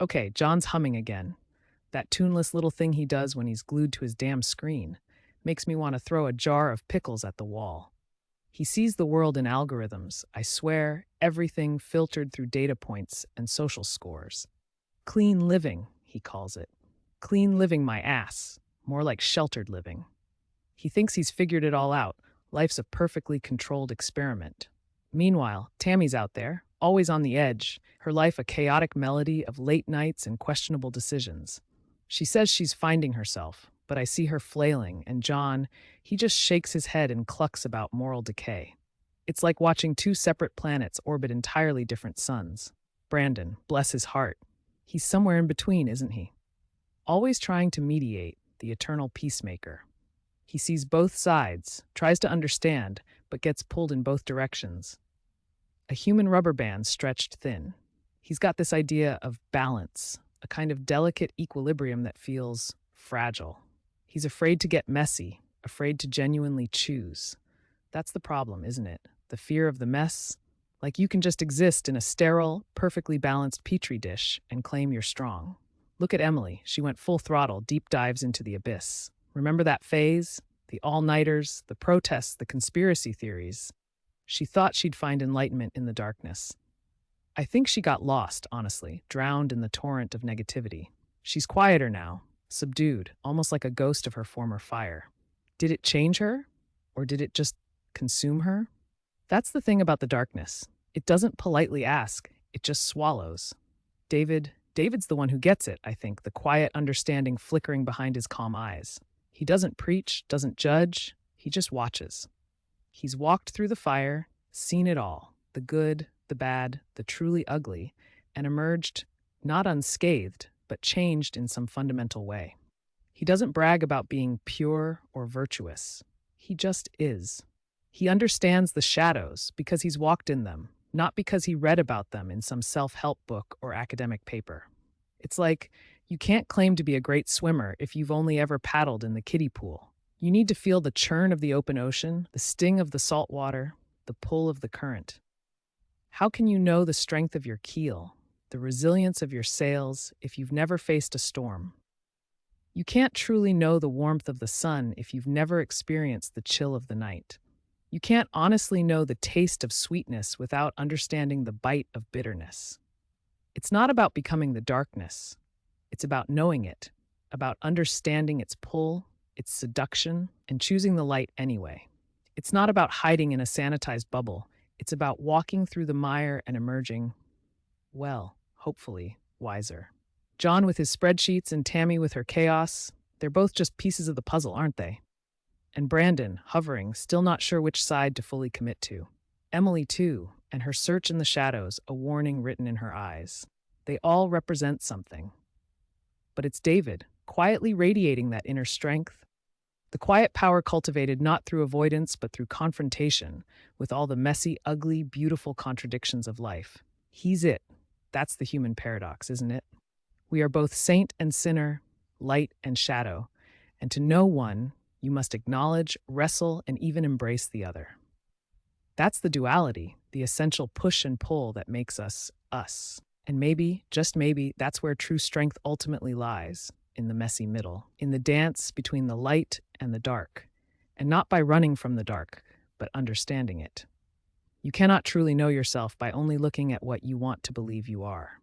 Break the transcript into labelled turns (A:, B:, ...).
A: Okay, John's humming again. That tuneless little thing he does when he's glued to his damn screen makes me want to throw a jar of pickles at the wall. He sees the world in algorithms, I swear, everything filtered through data points and social scores. Clean living, he calls it. Clean living my ass. More like sheltered living. He thinks he's figured it all out. Life's a perfectly controlled experiment. Meanwhile, Tammy's out there, always on the edge, her life a chaotic melody of late nights and questionable decisions. She says she's finding herself, but I see her flailing, and John, he just shakes his head and clucks about moral decay. It's like watching two separate planets orbit entirely different suns. Brandon, bless his heart, he's somewhere in between, isn't he? Always trying to mediate, the eternal peacemaker. He sees both sides, tries to understand, but gets pulled in both directions. A human rubber band stretched thin. He's got this idea of balance, a kind of delicate equilibrium that feels fragile. He's afraid to get messy, afraid to genuinely choose. That's the problem, isn't it? The fear of the mess. Like you can just exist in a sterile, perfectly balanced petri dish and claim you're strong. Look at Emily. She went full throttle, deep dives into the abyss. Remember that phase? The all-nighters, the protests, the conspiracy theories. She thought she'd find enlightenment in the darkness. I think she got lost, honestly, drowned in the torrent of negativity. She's quieter now, subdued, almost like a ghost of her former fire. Did it change her? Or did it just consume her? That's the thing about the darkness. It doesn't politely ask, it just swallows. David's the one who gets it, I think, the quiet understanding flickering behind his calm eyes. He doesn't preach, doesn't judge, he just watches. He's walked through the fire, seen it all, the good, the bad, the truly ugly, and emerged not unscathed, but changed in some fundamental way. He doesn't brag about being pure or virtuous. He just is. He understands the shadows because he's walked in them, not because he read about them in some self-help book or academic paper. It's like you can't claim to be a great swimmer if you've only ever paddled in the kiddie pool. You need to feel the churn of the open ocean, the sting of the salt water, the pull of the current. How can you know the strength of your keel, the resilience of your sails, if you've never faced a storm? You can't truly know the warmth of the sun if you've never experienced the chill of the night. You can't honestly know the taste of sweetness without understanding the bite of bitterness. It's not about becoming the darkness. It's about knowing it, about understanding its pull, its seduction, and choosing the light anyway. It's not about hiding in a sanitized bubble. It's about walking through the mire and emerging, well, hopefully, wiser. John with his spreadsheets and Tammy with her chaos, they're both just pieces of the puzzle, aren't they? And Brandon, hovering, still not sure which side to fully commit to. Emily, too, and her search in the shadows, a warning written in her eyes. They all represent something. But it's David, quietly radiating that inner strength. The quiet power cultivated not through avoidance but through confrontation with all the messy, ugly, beautiful contradictions of life. He's it. That's the human paradox, isn't it? We are both saint and sinner, light and shadow, and to know one, you must acknowledge, wrestle, and even embrace the other. That's the duality, the essential push and pull that makes us us. And maybe, just maybe, that's where true strength ultimately lies, in the messy middle, in the dance between the light and the dark, and not by running from the dark, but understanding it. You cannot truly know yourself by only looking at what you want to believe you are.